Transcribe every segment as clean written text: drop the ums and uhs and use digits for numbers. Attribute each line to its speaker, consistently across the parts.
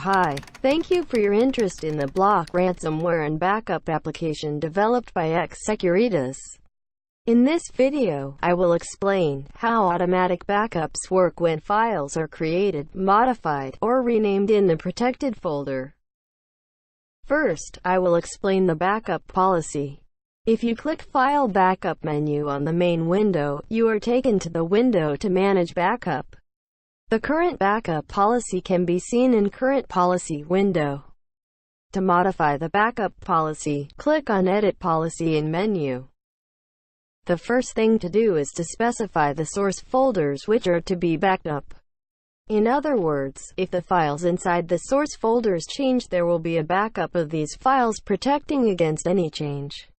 Speaker 1: Hi, thank you for your interest in the block ransomware and backup application developed by xSecuritas. In this video, I will explain how automatic backups work when files are created, modified, or renamed in the protected folder. First, I will explain the backup policy. If you click File Backup menu on the main window, you are taken to the window to manage backup. The current backup policy can be seen in Current Policy window. To modify the backup policy, click on Edit Policy in menu. The first thing to do is to specify the source folders which are to be backed up. In other words, if the files inside the source folders change, there will be a backup of these files protecting against any change.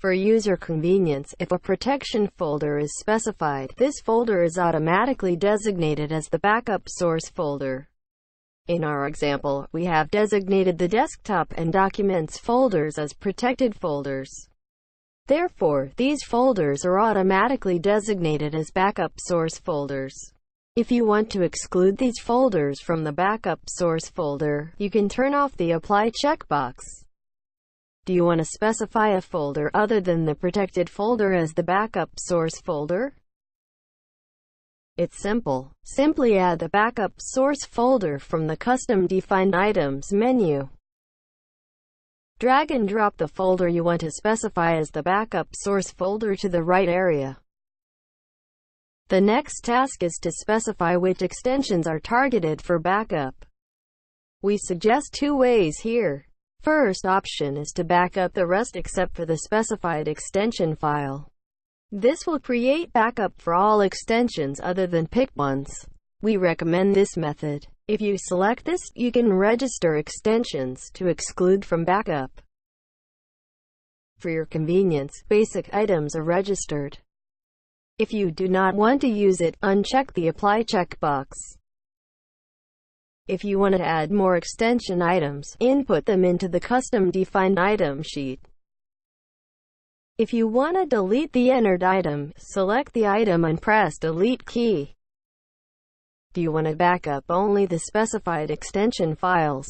Speaker 1: For user convenience, if a protection folder is specified, this folder is automatically designated as the backup source folder. In our example, we have designated the desktop and documents folders as protected folders. Therefore, these folders are automatically designated as backup source folders. If you want to exclude these folders from the backup source folder, you can turn off the Apply checkbox. Do you want to specify a folder other than the protected folder as the backup source folder? It's simple. Simply add the backup source folder from the Custom Defined Items menu. Drag and drop the folder you want to specify as the backup source folder to the right area. The next task is to specify which extensions are targeted for backup. We suggest two ways here. First option is to back up the rest except for the specified extension file. This will create backup for all extensions other than picked ones. We recommend this method. If you select this, you can register extensions to exclude from backup. For your convenience, basic items are registered. If you do not want to use it, uncheck the Apply checkbox. If you want to add more extension items, input them into the Custom Defined Item sheet. If you want to delete the entered item, select the item and press Delete key. Do you want to backup only the specified extension files?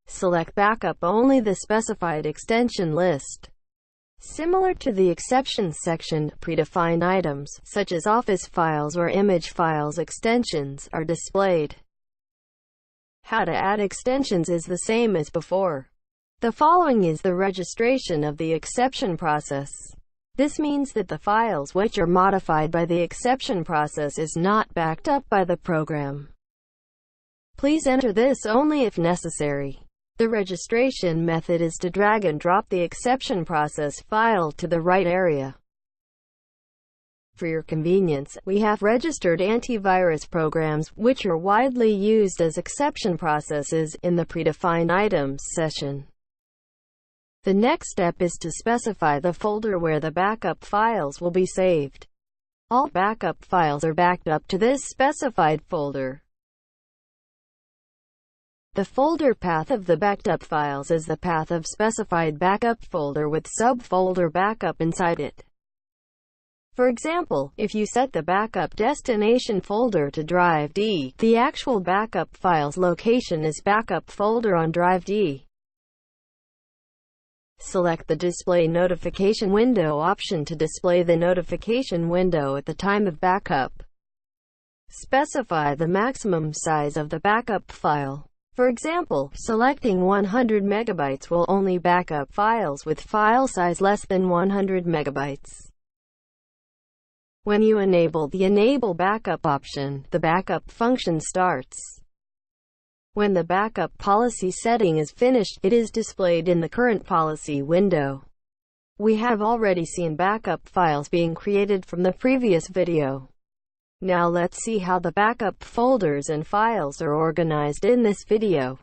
Speaker 1: Select Backup only the specified extension list. Similar to the Exceptions section, predefined items, such as Office files or image files extensions, are displayed. How to add extensions is the same as before. The following is the registration of the exception process. This means that the files which are modified by the exception process is not backed up by the program. Please enter this only if necessary. The registration method is to drag and drop the exception process file to the right area. For your convenience, we have registered antivirus programs, which are widely used as exception processes, in the predefined items section. The next step is to specify the folder where the backup files will be saved. All backup files are backed up to this specified folder. The folder path of the backed up files is the path of specified backup folder with subfolder backup inside it. For example, if you set the backup destination folder to drive D, the actual backup file's location is backup folder on drive D. Select the Display Notification Window option to display the notification window at the time of backup. Specify the maximum size of the backup file. For example, selecting 100 megabytes will only back up files with file size less than 100 megabytes. When you enable the Enable Backup option, the backup function starts. When the backup policy setting is finished, it is displayed in the Current Policy window. We have already seen backup files being created from the previous video. Now let's see how the backup folders and files are organized in this video.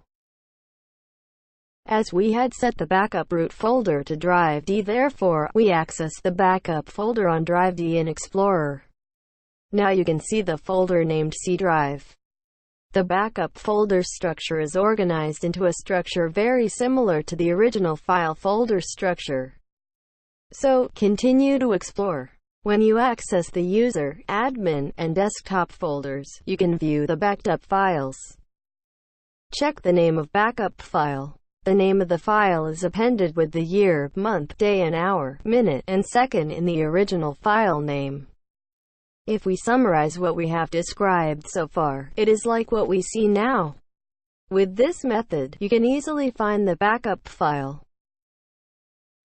Speaker 1: As we had set the backup root folder to drive D, therefore, we access the backup folder on drive D in Explorer. Now you can see the folder named C drive. The backup folder structure is organized into a structure very similar to the original file folder structure. So, continue to explore. When you access the user, admin, and desktop folders, you can view the backed up files. Check the name of backup file. The name of the file is appended with the year, month, day and hour, minute, and second in the original file name. If we summarize what we have described so far, it is like what we see now. With this method, you can easily find the backup file.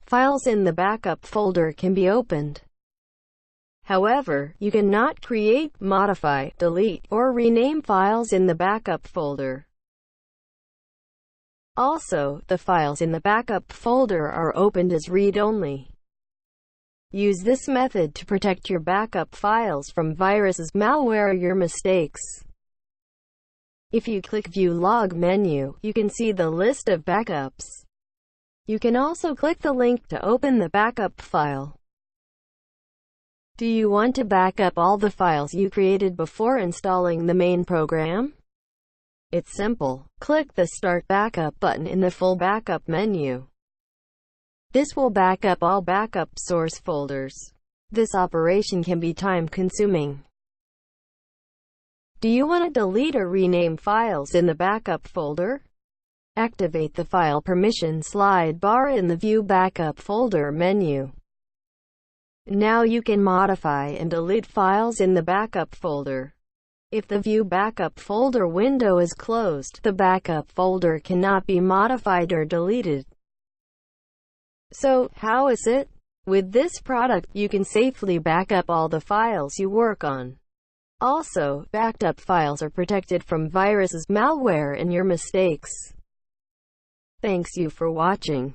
Speaker 1: Files in the backup folder can be opened. However, you cannot create, modify, delete, or rename files in the backup folder. Also, the files in the backup folder are opened as read-only. Use this method to protect your backup files from viruses, malware, or your mistakes. If you click View Log menu, you can see the list of backups. You can also click the link to open the backup file. Do you want to back up all the files you created before installing the main program? It's simple. Click the Start Backup button in the Full Backup menu. This will back up all backup source folders. This operation can be time-consuming. Do you want to delete or rename files in the backup folder? Activate the File Permission slide bar in the View Backup Folder menu. Now you can modify and delete files in the backup folder. If the View Backup Folder window is closed, the backup folder cannot be modified or deleted. So, how is it? With this product, you can safely back up all the files you work on. Also, backed up files are protected from viruses, malware, and your mistakes. Thanks you for watching.